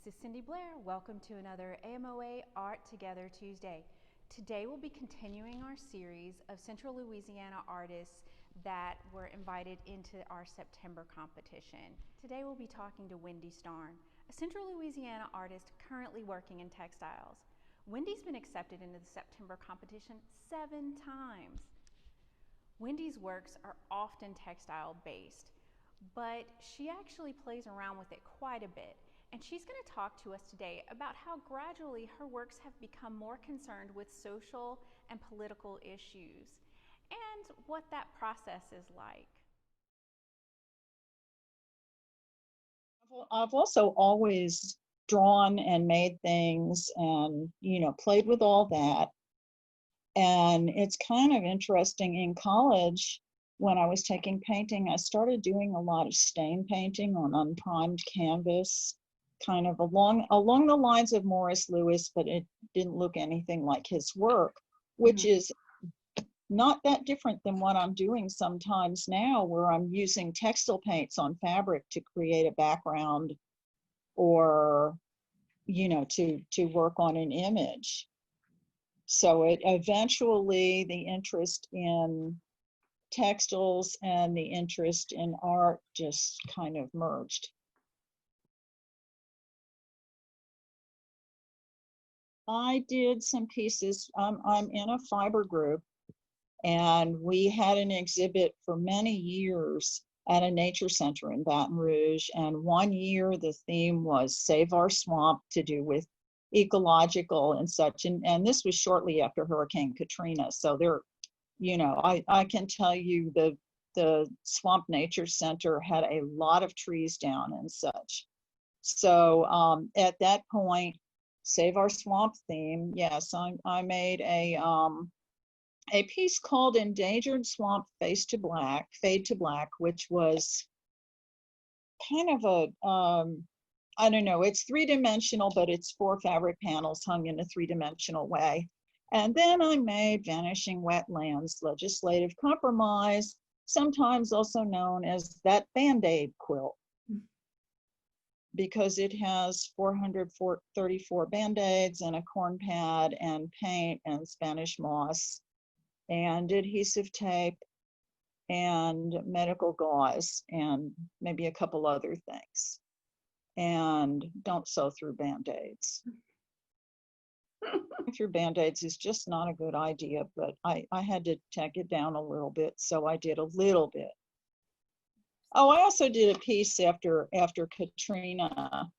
This is Cindy Blair. Welcome to another AMOA Art Together Tuesday. Today we'll be continuing our series of Central Louisiana artists that were invited into our September competition. Today we'll be talking to Wendy Starn, a Central Louisiana artist currently working in textiles. Wendy's been accepted into the September competition 7 times. Wendy's works are often textile based, but she actually plays around with it quite a bit. And she's going to talk to us today about how gradually her works have become more concerned with social and political issues and what that process is like. I've also always drawn and made things and, played with all that. And it's kind of interesting in college when I was taking painting, I started doing a lot of stain painting on unprimed canvas, kind of along the lines of Morris Louis, but it didn't look anything like his work, which is not that different than what I'm doing sometimes now, where I'm using textile paints on fabric to create a background or, to work on an image. So it eventually, the interest in textiles and the interest in art just kind of merged. I did some pieces. I'm in a fiber group, and we had an exhibit for many years at a nature center in Baton Rouge. And one year the theme was Save Our Swamp, to do with ecological and such. And this was shortly after Hurricane Katrina. So there, I can tell you the Swamp Nature Center had a lot of trees down and such. So at that point, Save Our Swamp theme, yes, I made a piece called Endangered Swamp Fade to Black, which was kind of I don't know, it's three-dimensional, but it's 4 fabric panels hung in a three-dimensional way. And then I made Vanishing Wetlands, Legislative Compromise, sometimes also known as that Band-Aid quilt, because it has 434 Band-Aids and a corn pad and paint and Spanish moss and adhesive tape and medical gauze and maybe a couple other things. And don't sew through Band-Aids. Through Band-Aids is just not a good idea, but I had to tack it down a little bit, so I did a little bit. Oh, I also did a piece after Katrina,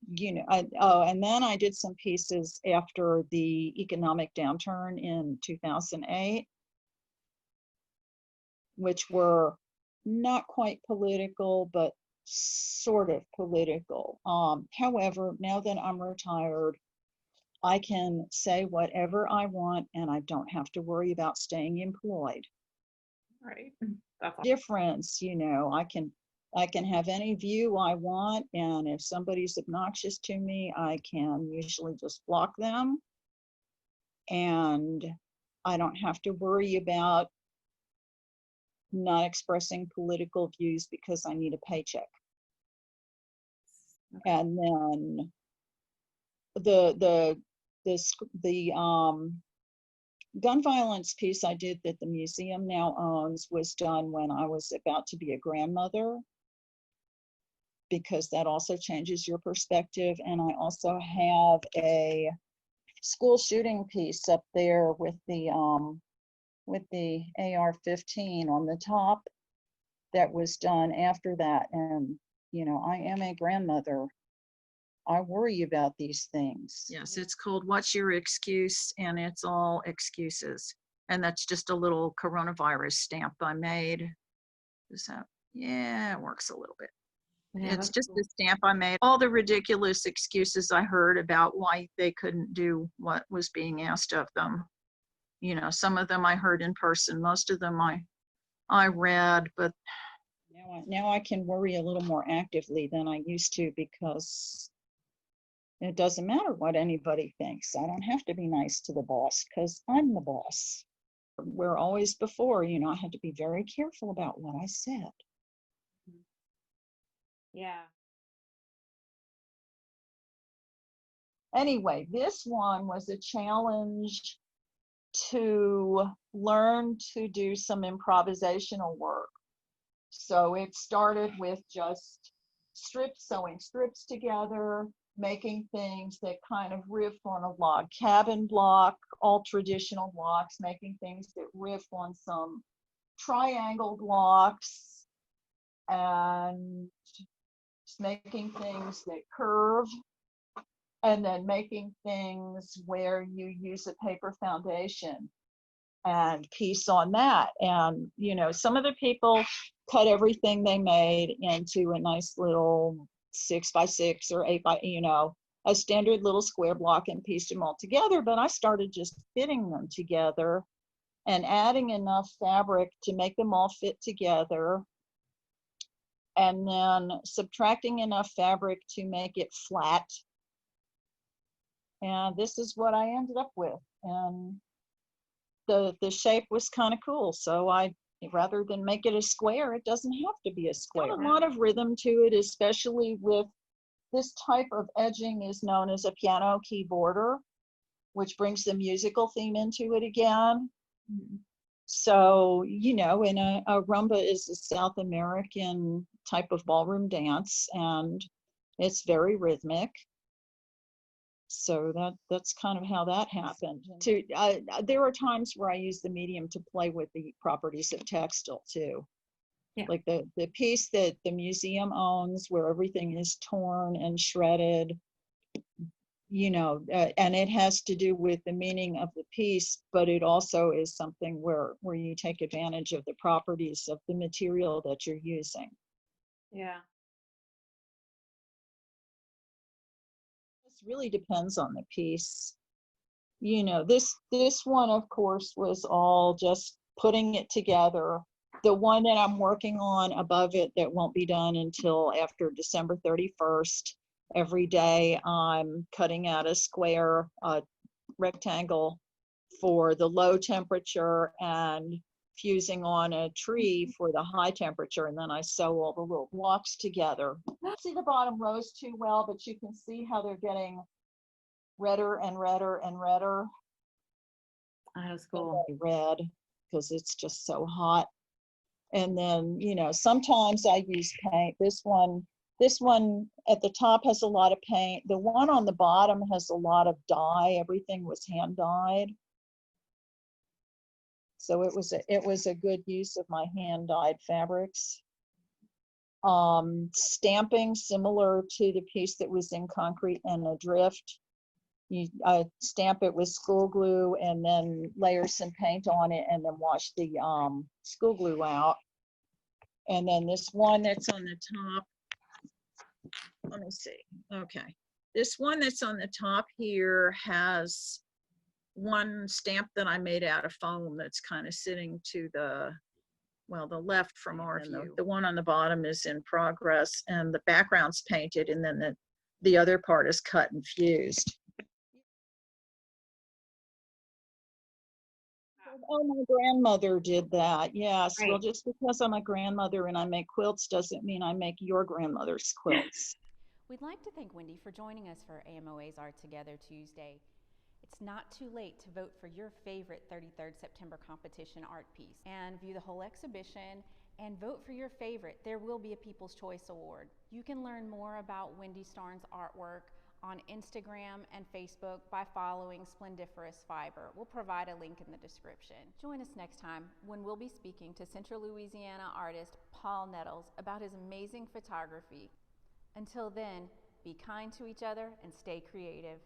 and then I did some pieces after the economic downturn in 2008, which were not quite political, but sort of political. However, now that I'm retired, I can say whatever I want and I don't have to worry about staying employed. Right. That's difference, I can have any view I want, and if somebody's obnoxious to me, I can usually just block them, and I don't have to worry about not expressing political views because I need a paycheck. Okay. And then the gun violence piece I did that the museum now owns was done when I was about to be a grandmother, because that also changes your perspective. And I also have a school shooting piece up there with the AR-15 on the top that was done after that. And, I am a grandmother. I worry about these things. Yes, it's called What's Your Excuse? And it's all excuses. And that's just a little coronavirus stamp I made. Is that, yeah, it works a little bit. Yeah, it's just cool. A stamp I made. All the ridiculous excuses I heard about why they couldn't do what was being asked of them. Some of them I heard in person. Most of them I read, but now I can worry a little more actively than I used to, because it doesn't matter what anybody thinks. I don't have to be nice to the boss because I'm the boss. Where always before, I had to be very careful about what I said. Yeah. Anyway, this one was a challenge to learn to do some improvisational work. So it started with just sewing strips together, making things that kind of riff on a log cabin block, all traditional blocks, making things that riff on some triangle blocks, and just making things that curve, and then making things where you use a paper foundation and piece on that. And, you know, some of the people cut everything they made into a nice little 6x6 or 8x, you know, a standard little square block and pieced them all together. But I started just fitting them together and adding enough fabric to make them all fit together, and then subtracting enough fabric to make it flat. And this is what I ended up with. And the shape was kind of cool. So rather than make it a square, it doesn't have to be a square. A lot of rhythm to it, especially with this type of edging is known as a piano key border, which brings the musical theme into it again. So, you know, and a rumba is a South American type of ballroom dance, and it's very rhythmic. So that's kind of how that happened. There are times where I use the medium to play with the properties of textile too. Yeah. Like the piece that the museum owns, where everything is torn and shredded, you know, and it has to do with the meaning of the piece, but it also is something where you take advantage of the properties of the material that you're using. Yeah. This really depends on the piece. You know, this one, of course, was all just putting it together. The one that I'm working on above it that won't be done until after December 31st, every day I'm cutting out a square rectangle for the low temperature and fusing on a tree for the high temperature, and then I sew all the little blocks together. Not see the bottom rows too well, but you can see how they're getting redder and redder and redder. That was cool. Red, because it's just so hot. And then, you know, sometimes I use paint. This one at the top has a lot of paint. The one on the bottom has a lot of dye. Everything was hand dyed. So it was a good use of my hand dyed fabrics. Stamping, similar to the piece that was in Concrete and Adrift. You stamp it with school glue and then layer some paint on it and then wash the school glue out. And then this one that's on the top, let me see. Okay. This one that's on the top here has one stamp that I made out of foam that's kind of sitting to the left from our view. The one on the bottom is in progress, and the background's painted, and then the other part is cut and fused. Oh, my grandmother did that. Yes. Right. Well, just because I'm a grandmother and I make quilts doesn't mean I make your grandmother's quilts. We'd like to thank Wendy for joining us for AMOA's Art Together Tuesday. It's not too late to vote for your favorite 33rd September competition art piece and view the whole exhibition and vote for your favorite. There will be a People's Choice Award. You can learn more about Wendy Starn's artwork on Instagram and Facebook by following Splendiferous Fiber. We'll provide a link in the description. Join us next time when we'll be speaking to Central Louisiana artist Paul Nettles about his amazing photography. Until then, be kind to each other and stay creative.